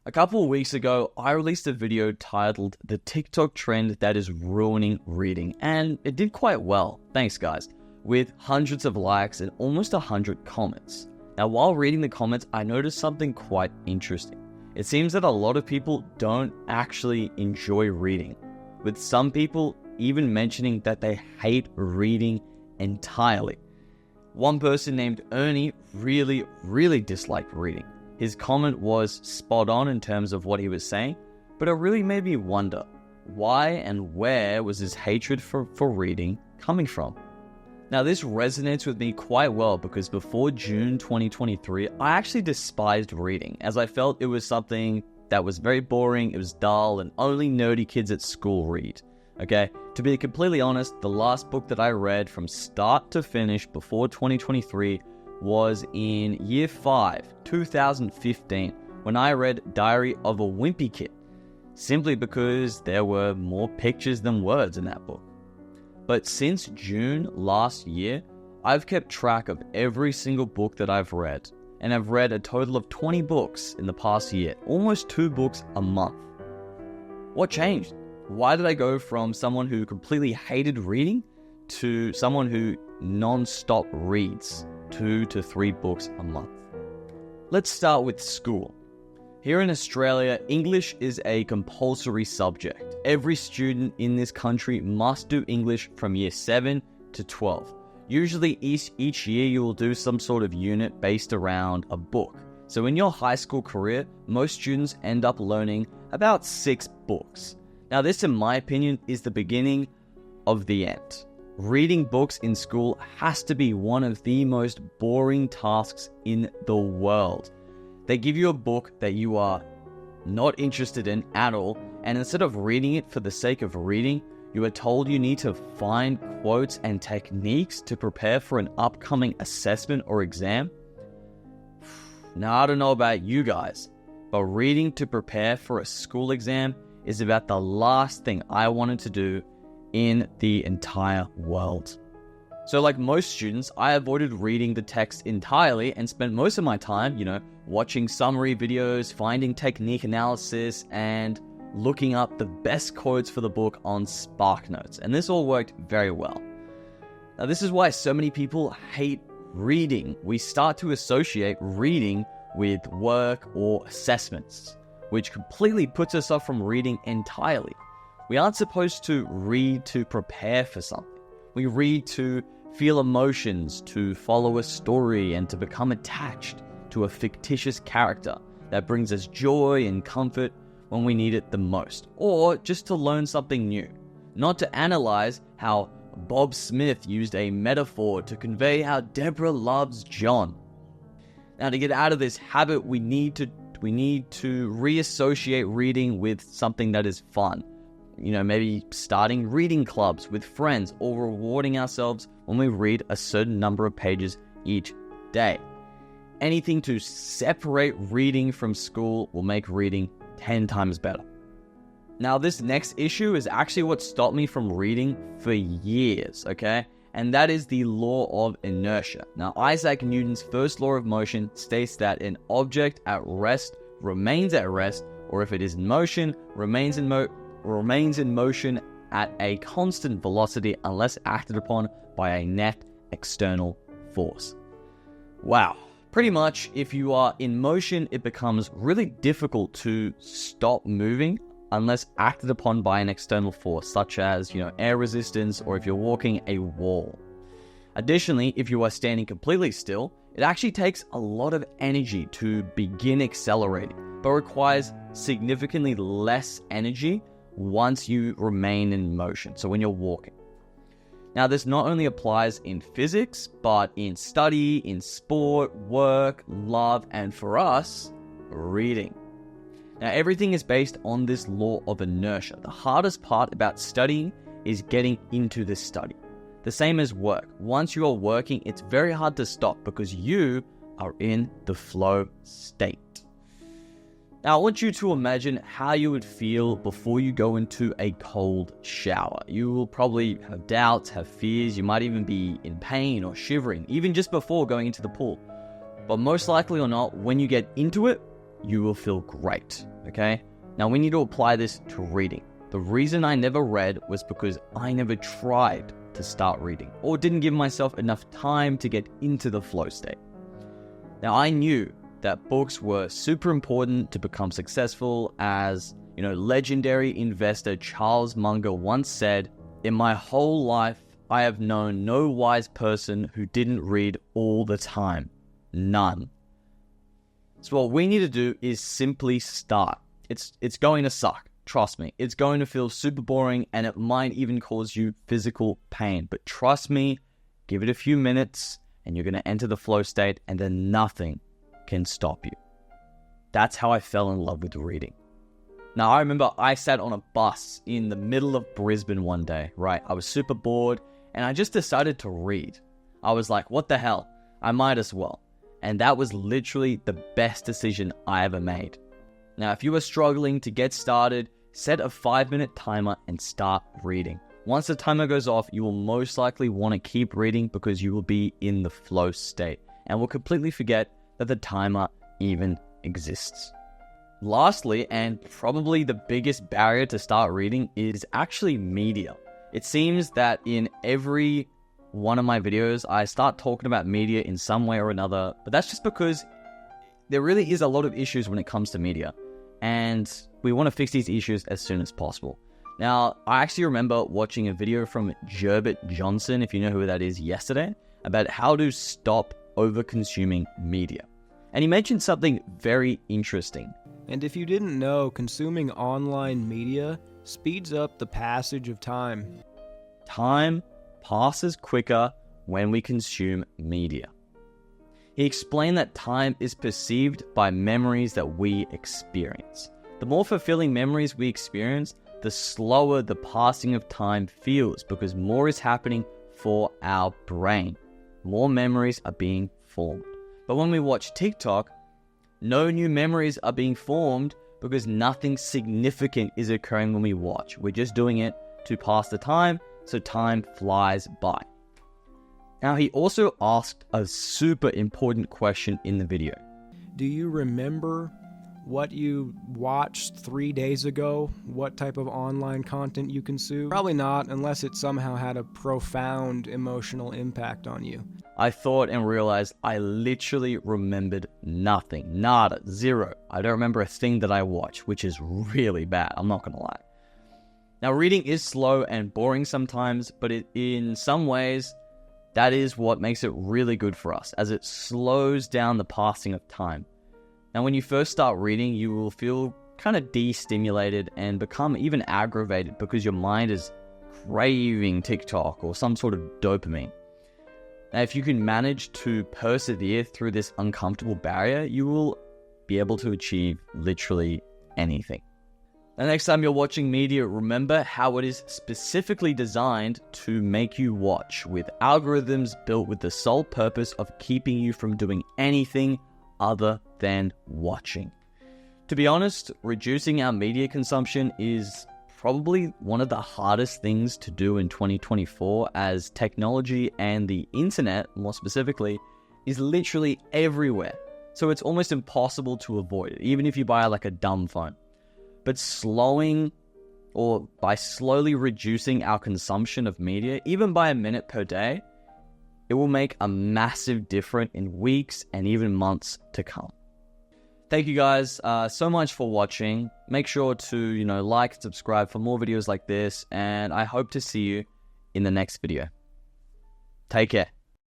A couple of weeks ago, I released a video titled The TikTok Trend That Is Ruining Reading, and it did quite well, thanks guys, with hundreds of likes and almost 100 comments. Now, while reading the comments, I noticed something quite interesting. It seems that a lot of people don't actually enjoy reading, with some people even mentioning that they hate reading entirely. One person named Ernie really disliked reading. His comment was spot on in terms of what he was saying, but it really made me wonder, why and where was his hatred for reading coming from? Now, this resonates with me quite well because before June 2023, I actually despised reading, as I felt it was something that was very boring, it was dull, and only nerdy kids at school read. Okay, to be completely honest, the last book that I read from start to finish before 2023 was in year 5, 2015, when I read Diary of a Wimpy Kid, simply because there were more pictures than words in that book. But since June last year, I've kept track of every single book that I've read, and I've read a total of 20 books in the past year, almost 2 books a month. What changed? Why did I go from someone who completely hated reading to someone who non-stop reads 2 to 3 books a month? Let's start with school. Here in Australia, English is a compulsory subject. Every student in this country must do English from year 7 to 12. Usually each year you will do some sort of unit based around a book. So in your high school career, most students end up learning about 6 books. Now this, in my opinion, is the beginning of the end. Reading books in school has to be one of the most boring tasks in the world. They give you a book that you are not interested in at all, and instead of reading it for the sake of reading, you are told you need to find quotes and techniques to prepare for an upcoming assessment or exam. Now, I don't know about you guys, but reading to prepare for a school exam is about the last thing I wanted to do in the entire world. So like most students, I avoided reading the text entirely and spent most of my time, watching summary videos, finding technique analysis, and looking up the best quotes for the book on SparkNotes. And this all worked very well. Now, this is why so many people hate reading. We start to associate reading with work or assessments, which completely puts us off from reading entirely. We aren't supposed to read to prepare for something. We read to feel emotions, to follow a story, and to become attached to a fictitious character that brings us joy and comfort when we need it the most, or just to learn something new, not to analyze how Bob Smith used a metaphor to convey how Deborah loves John. Now, to get out of this habit, we need to reassociate reading with something that is fun. Maybe starting reading clubs with friends or rewarding ourselves when we read a certain number of pages each day. Anything to separate reading from school will make reading 10 times better. Now, this next issue is actually what stopped me from reading for years, okay? And that is the law of inertia. Now, Isaac Newton's first law of motion states that an object at rest remains at rest, or if it is in motion, remains in motion at a constant velocity unless acted upon by a net external force. Wow. Pretty much, if you are in motion, it becomes really difficult to stop moving unless acted upon by an external force, such as, air resistance, or if you're walking a wall. Additionally, if you are standing completely still, it actually takes a lot of energy to begin accelerating, but requires significantly less energy once you remain in motion, so when you're walking. Now, this not only applies in physics, but in study, in sport, work, love, and for us, reading. Now, everything is based on this law of inertia. The hardest part about studying is getting into the study. The same as work. Once you are working, it's very hard to stop because you are in the flow state. Now, I want you to imagine how you would feel before you go into a cold shower. You will probably have doubts, have fears, you might even be in pain or shivering, even just before going into the pool. But most likely or not, when you get into it, you will feel great, okay? Now we need to apply this to reading. The reason I never read was because I never tried to start reading or didn't give myself enough time to get into the flow state. Now I knew that books were super important to become successful. As, legendary investor Charles Munger once said, "In my whole life, I have known no wise person who didn't read all the time. None." So what we need to do is simply start. It's going to suck. Trust me. It's going to feel super boring and it might even cause you physical pain. But trust me, give it a few minutes and you're going to enter the flow state and then nothing can stop you. That's how I fell in love with reading. Now, I remember I sat on a bus in the middle of Brisbane one day, right? I was super bored and I just decided to read. I was like, what the hell? I might as well. And that was literally the best decision I ever made. Now, if you are struggling to get started, set a 5-minute timer and start reading. Once the timer goes off, you will most likely want to keep reading because you will be in the flow state and will completely forget that the timer even exists. Lastly, and probably the biggest barrier to start reading, is actually media. It seems that in every one of my videos, I start talking about media in some way or another, but that's just because there really is a lot of issues when it comes to media, and we want to fix these issues as soon as possible. Now, I actually remember watching a video from Gerbert Johnson, if you know who that is, yesterday, about how to stop over-consuming media. And he mentioned something very interesting. And if you didn't know, consuming online media speeds up the passage of time. Time passes quicker when we consume media. He explained that time is perceived by memories that we experience. The more fulfilling memories we experience, the slower the passing of time feels because more is happening for our brain. More memories are being formed. But when we watch TikTok, no new memories are being formed because nothing significant is occurring when we watch. We're just doing it to pass the time, so time flies by. Now, he also asked a super important question in the video. Do you remember what you watched 3 days ago? What type of online content you consumed? Probably not, unless it somehow had a profound emotional impact on you. I thought and realized I literally remembered nothing. Nada. Zero. I don't remember a thing that I watched, which is really bad. I'm not going to lie. Now, reading is slow and boring sometimes, but in some ways, that is what makes it really good for us, as it slows down the passing of time. Now, when you first start reading, you will feel kind of destimulated and become even aggravated because your mind is craving TikTok or some sort of dopamine. Now, if you can manage to persevere through this uncomfortable barrier, you will be able to achieve literally anything. The next time you're watching media, remember how it is specifically designed to make you watch, with algorithms built with the sole purpose of keeping you from doing anything other than watching. To be honest, reducing our media consumption is probably one of the hardest things to do in 2024, as technology and the internet, more specifically, is literally everywhere. So it's almost impossible to avoid it, even if you buy like a dumb phone. But by slowly reducing our consumption of media, even by a minute per day, it will make a massive difference in weeks and even months to come. Thank you guys so much for watching. Make sure to, like and subscribe for more videos like this, and I hope to see you in the next video. Take care.